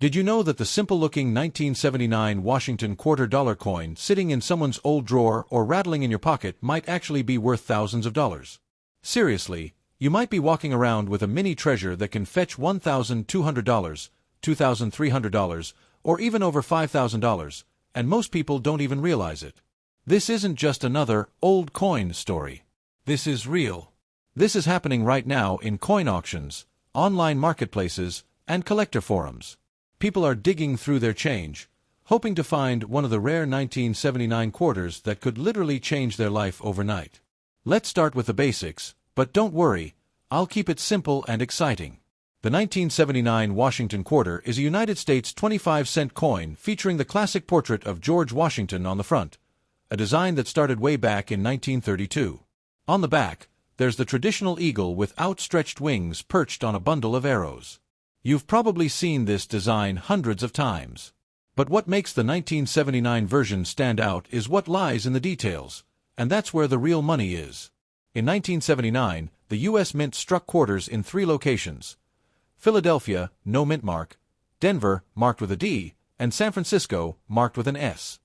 Did you know that the simple-looking 1979 Washington $quarter coin sitting in someone's old drawer or rattling in your pocket might actually be worth thousands of dollars? Seriously, you might be walking around with a mini treasure that can fetch $1,200, $2,300, or even over $5,000, and most people don't even realize it. This isn't just another old coin story. This is real. This is happening right now in coin auctions, online marketplaces, and collector forums. People are digging through their change, hoping to find one of the rare 1979 quarters that could literally change their life overnight. Let's start with the basics, but don't worry, I'll keep it simple and exciting. The 1979 Washington quarter is a United States 25-cent coin featuring the classic portrait of George Washington on the front, a design that started way back in 1932. On the back, there's the traditional eagle with outstretched wings perched on a bundle of arrows. You've probably seen this design hundreds of times. But what makes the 1979 version stand out is what lies in the details, and that's where the real money is. In 1979, the U.S. Mint struck quarters in 3 locations: Philadelphia, no mint mark; Denver, marked with a D; and San Francisco, marked with an S.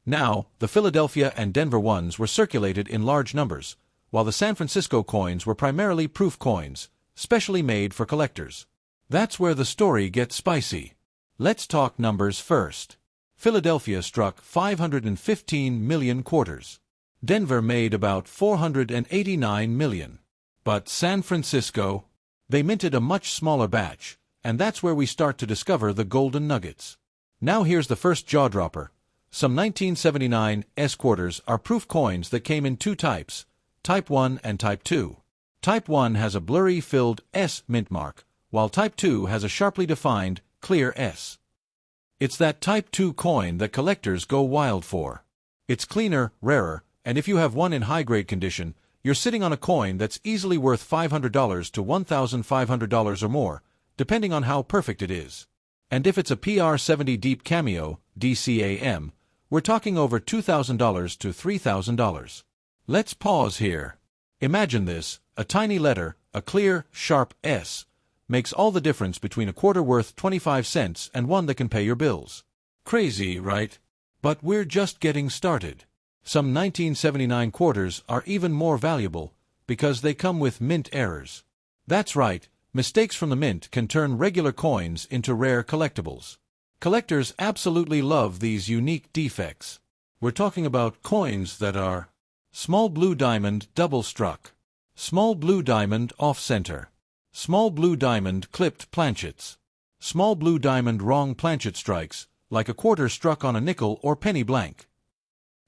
Now, the Philadelphia and Denver ones were circulated in large numbers, while the San Francisco coins were primarily proof coins, specially made for collectors. That's where the story gets spicy. Let's talk numbers first. Philadelphia struck 515 million quarters. Denver made about 489 million. But San Francisco? They minted a much smaller batch, and that's where we start to discover the golden nuggets. Now here's the first jaw-dropper. Some 1979 S quarters are proof coins that came in 2 types, Type 1 and Type 2. Type 1 has a blurry filled S mint mark, while Type 2 has a sharply defined, clear S. It's that Type 2 coin that collectors go wild for. It's cleaner, rarer, and if you have one in high-grade condition, you're sitting on a coin that's easily worth $500 to $1,500 or more, depending on how perfect it is. And if it's a PR70 Deep Cameo, DCAM, we're talking over $2,000 to $3,000. Let's pause here. Imagine this: a tiny letter, a clear, sharp S, makes all the difference between a quarter worth 25 cents and one that can pay your bills. Crazy, right? But we're just getting started. Some 1979 quarters are even more valuable because they come with mint errors. That's right, mistakes from the mint can turn regular coins into rare collectibles. Collectors absolutely love these unique defects. We're talking about coins that are small blue diamond double struck, small blue diamond off-center, small blue diamond clipped planchets, small blue diamond wrong planchet strikes, like a quarter struck on a nickel or penny blank.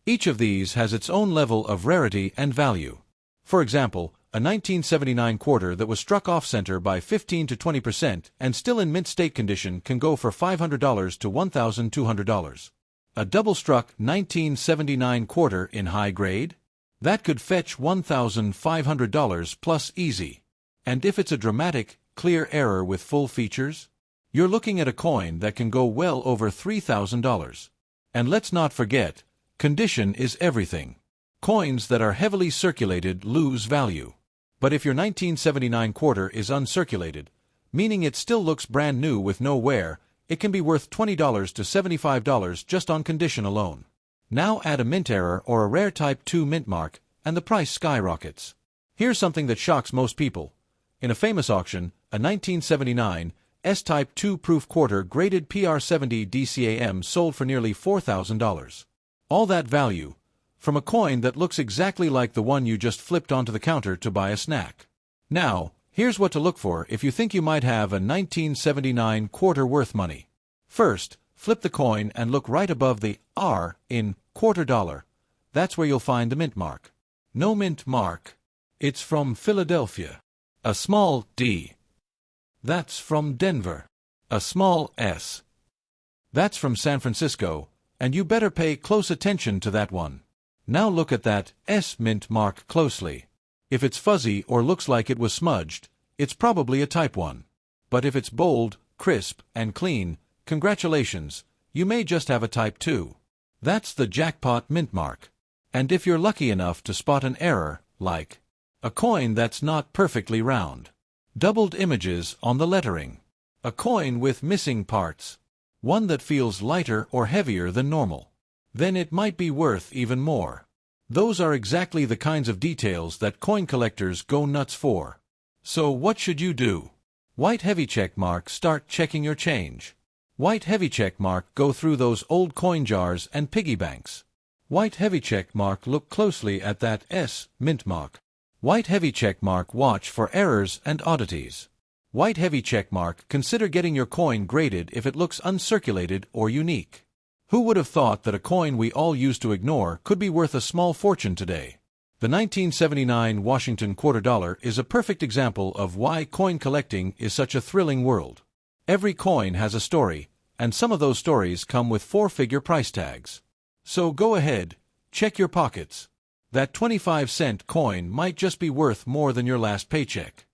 Each of these has its own level of rarity and value. For example, a 1979 quarter that was struck off-center by 15 to 20% and still in mint state condition can go for $500 to $1,200. A double-struck 1979 quarter in high grade? That could fetch $1,500 plus easy. And if it's a dramatic, clear error with full features? You're looking at a coin that can go well over $3,000. And let's not forget, condition is everything. Coins that are heavily circulated lose value. But if your 1979 quarter is uncirculated, meaning it still looks brand new with no wear, it can be worth $20 to $75 just on condition alone. Now add a mint error or a rare Type 2 mint mark, and the price skyrockets. Here's something that shocks most people. In a famous auction, a 1979 S-Type 2 proof quarter graded PR70 DCAM sold for nearly $4,000. All that value from a coin that looks exactly like the one you just flipped onto the counter to buy a snack. Now, here's what to look for if you think you might have a 1979 quarter worth money. First, flip the coin and look right above the R in quarter dollar. That's where you'll find the mint mark. No mint mark. It's from Philadelphia. A small D. That's from Denver. A small S. That's from San Francisco, and you better pay close attention to that one. Now look at that S mint mark closely. If it's fuzzy or looks like it was smudged, it's probably a Type 1. But if it's bold, crisp, and clean, congratulations, you may just have a Type 2. That's the jackpot mint mark. And if you're lucky enough to spot an error, like a coin that's not perfectly round, doubled images on the lettering, a coin with missing parts, one that feels lighter or heavier than normal. Then it might be worth even more. Those are exactly the kinds of details that coin collectors go nuts for. So what should you do? White heavy check mark, start checking your change. White heavy check mark, go through those old coin jars and piggy banks. White heavy check mark, look closely at that S mint mark. White heavy check mark, watch for errors and oddities. White heavy check mark, consider getting your coin graded if it looks uncirculated or unique. Who would have thought that a coin we all used to ignore could be worth a small fortune today? The 1979 Washington $quarter is a perfect example of why coin collecting is such a thrilling world. Every coin has a story, and some of those stories come with four-figure price tags. So go ahead, check your pockets. That 25-cent coin might just be worth more than your last paycheck.